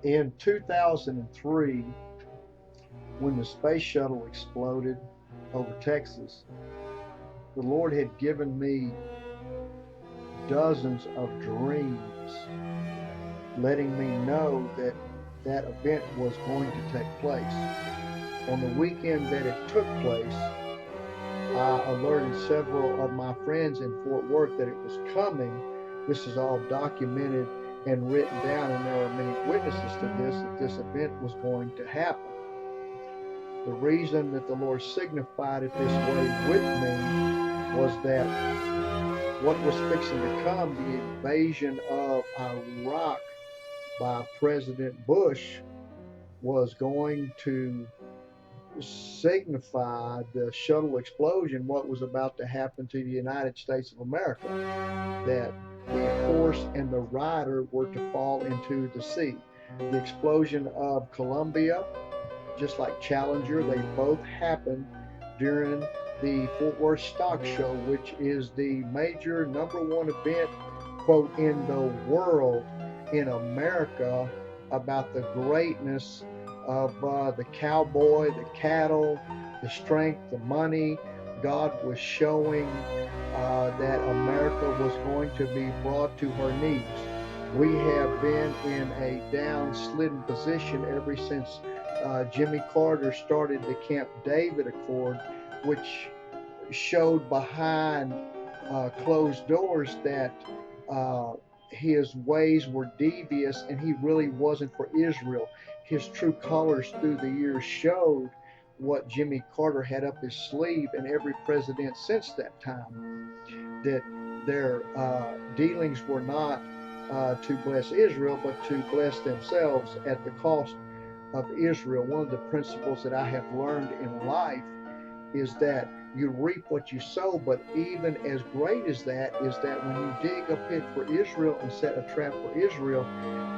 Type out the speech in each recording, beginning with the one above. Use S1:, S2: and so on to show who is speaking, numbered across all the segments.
S1: In 2003, when the space shuttle exploded over Texas, the Lord had given me dozens of dreams letting me know that that event was going to take place. On the weekend that it took place, I alerted several of my friends in Fort Worth that it was coming. This is all documented and written down, and there are many witnesses to this, that this event was going to happen. The reason that the Lord signified it this way with me was that what was fixing to come, the invasion of Iraq by President Bush, was going to signify the shuttle explosion, what was about to happen to the United States of America, that the horse and the rider were to fall into the sea. The explosion of Columbia, just like Challenger, they both happened during the Fort Worth Stock Show, which is the major #1 event, quote, in the world, in America, about the greatness of the cowboy, the cattle, the strength, the money. God was showing that America was going to be brought to her knees. We have been in a down-slidden position ever since Jimmy Carter started the Camp David Accord, which showed behind closed doors that uh, his ways were devious and he really wasn't for Israel. His true colors through the years showed what Jimmy Carter had up his sleeve, and every president since that time, that their dealings were not to bless Israel, but to bless themselves at the cost of Israel. One of the principles that I have learned in life is that you reap what you sow, but even as great as that is that when you dig a pit for Israel and set a trap for Israel,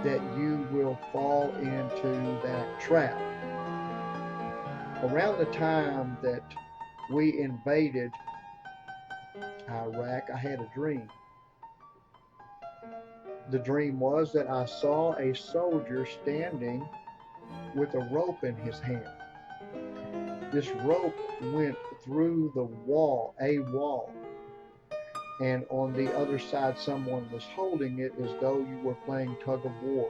S1: that you will fall into that trap. Around the time that we invaded Iraq, I had a dream. The dream was that I saw a soldier standing with a rope in his hand. This rope went through the wall, a wall, and on the other side someone was holding it as though you were playing tug of war.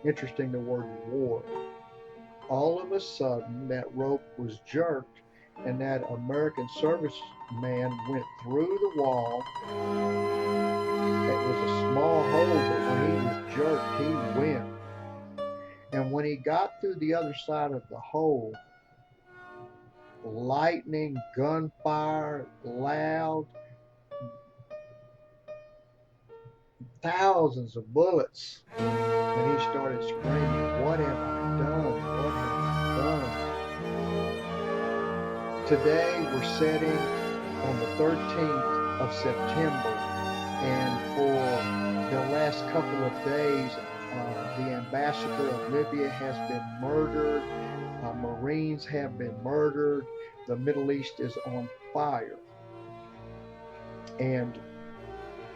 S1: Interesting, the word war. All of a sudden that rope was jerked, and that American serviceman went through the wall. It was a small hole, but when he was jerked, he went. And when he got through the other side of the hole, lightning, gunfire, loud, thousands of bullets. And he started screaming, "What have I done? What have I done?" Today we're setting on the 13th of September, and for the last couple of days, the ambassador of Libya has been murdered. Marines have been murdered. The Middle East is on fire. And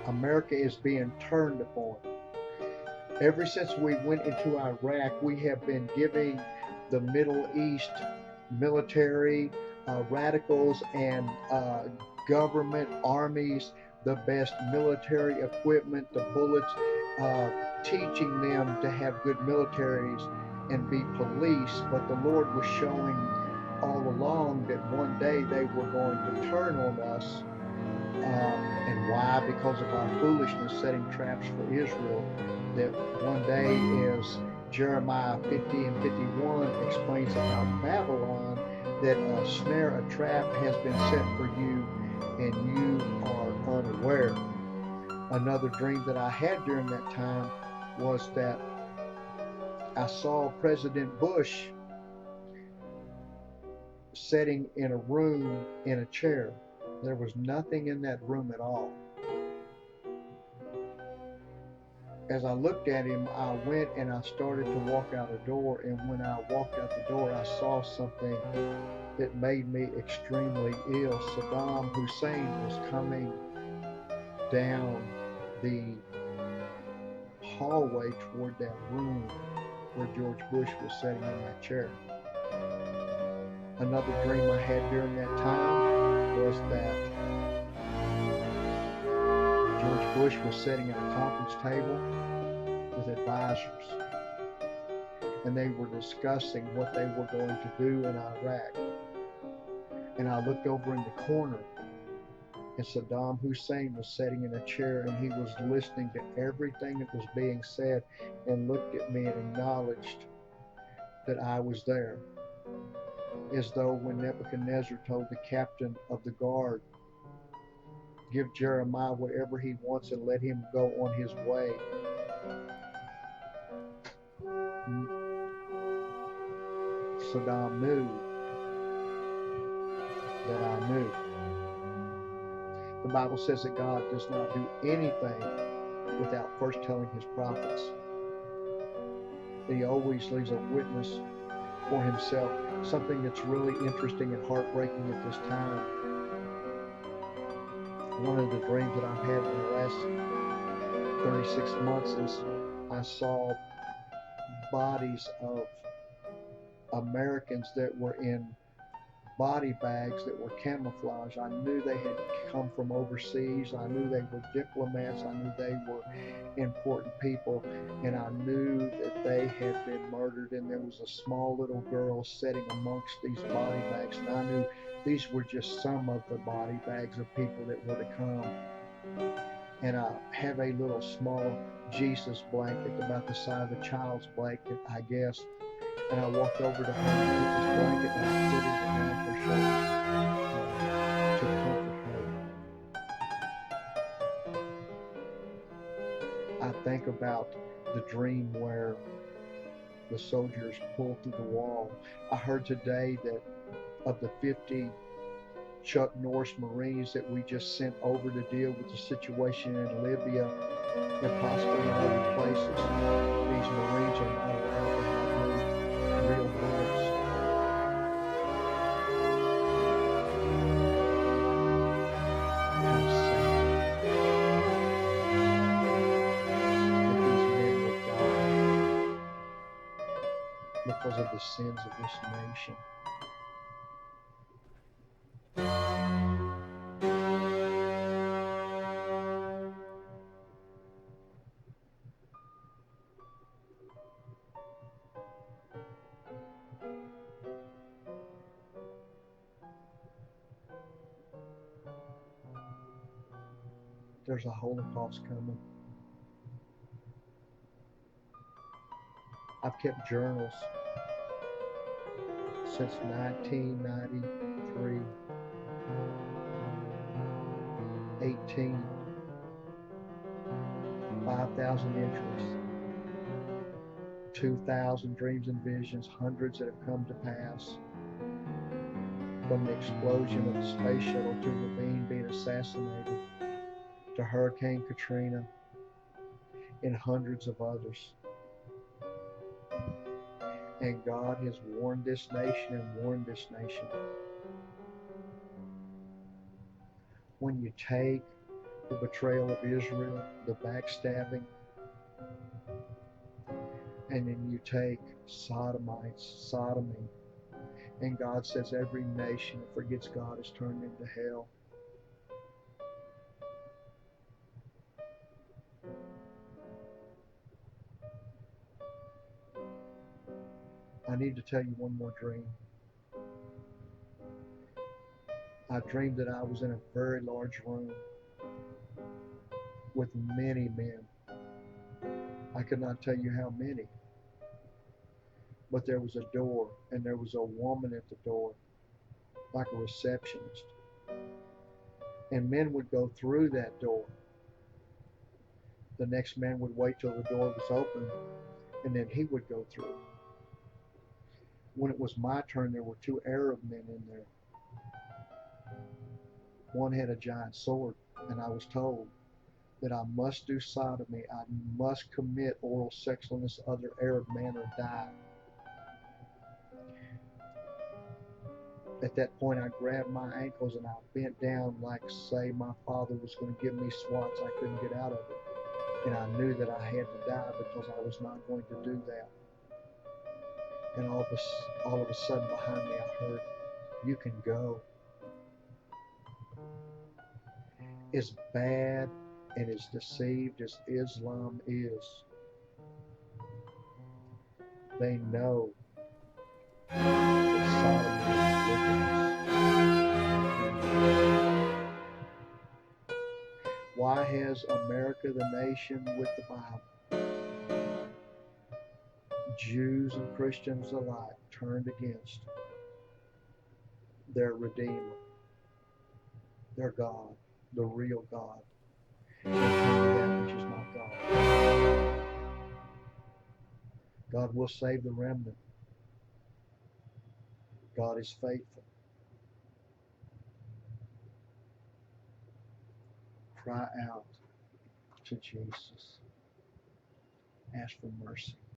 S1: America is being turned upon. Ever since we went into Iraq, we have been giving the Middle East military, radicals, and government armies the best military equipment, the bullets, teaching them to have good militaries and be police. But the Lord was showing all along that one day they were going to turn on us. And why? Because of our foolishness setting traps for Israel. That one day, as Jeremiah 50 and 51 explains about Babylon, that a snare, a trap has been set for you and you are unaware. Another dream that I had during that time was that I saw President Bush sitting in a room in a chair. There was nothing in that room at all. As I looked at him, I went and I started to walk out the door. And when I walked out the door, I saw something that made me extremely ill. Saddam Hussein was coming down the hallway toward that room. where George Bush was sitting in that chair. Another dream I had during that time was that George Bush was sitting at a conference table with advisors, and they were discussing what they were going to do in Iraq. And I looked over in the corner, and Saddam Hussein was sitting in a chair, and he was listening to everything that was being said, and looked at me and acknowledged that I was there. As though when Nebuchadnezzar told the captain of the guard, give Jeremiah whatever he wants and let him go on his way. Saddam knew that I knew. The Bible says that God does not do anything without first telling his prophets. That he always leaves a witness for himself. Something that's really interesting and heartbreaking at this time. One of the dreams that I've had in the last 36 months is I saw bodies of Americans that were in body bags that were camouflaged. I knew they had come from overseas. I knew they were diplomats. I knew they were important people, and I knew that they had been murdered, and there was a small little girl sitting amongst these body bags, and I knew these were just some of the body bags of people that were to come. And I have a little small Jesus blanket about the size of a child's blanket, I guess. And I walked over to her and took this blanket and I put it around her shoulders to comfort her. I think about the dream where the soldiers pulled through the wall. I heard today that of the 50 Chuck Norris Marines that we just sent over to deal with the situation in Libya and possibly in other places, these Marines are not allowed to have real bullets. How sad that these men would die because of the sins of this nation. There's a Holocaust coming. I've kept journals since 1993. 18, 5,000 entries, 2,000 dreams and visions, hundreds that have come to pass. From the explosion of the space shuttle to Levine being assassinated, to Hurricane Katrina, and hundreds of others. And God has warned this nation and warned this nation. When you take the betrayal of Israel, the backstabbing, and then you take sodomy, and God says every nation that forgets God is turned into hell. I need to tell you one more dream. I dreamed that I was in a very large room with many men. I could not tell you how many. But there was a door, and there was a woman at the door, like a receptionist. And men would go through that door. The next man would wait till the door was open, and then he would go through. When it was my turn, there were 2 Arab men in there. One had a giant sword, and I was told that I must do sodomy. I must commit oral sex on this other Arab man or die. At that point, I grabbed my ankles and I bent down like, say, my father was going to give me swats. I couldn't get out of it. And I knew that I had to die because I was not going to do that. And all of a sudden behind me I heard, "You can go." As bad and as deceived as Islam is, they know that sodomy is wickedness. Why has America, the nation with the Bible, Jews and Christians alike, turned against their Redeemer, their God, the real God, and came to that which is not God? God will save the remnant. God is faithful. Cry out to Jesus. Ask for mercy.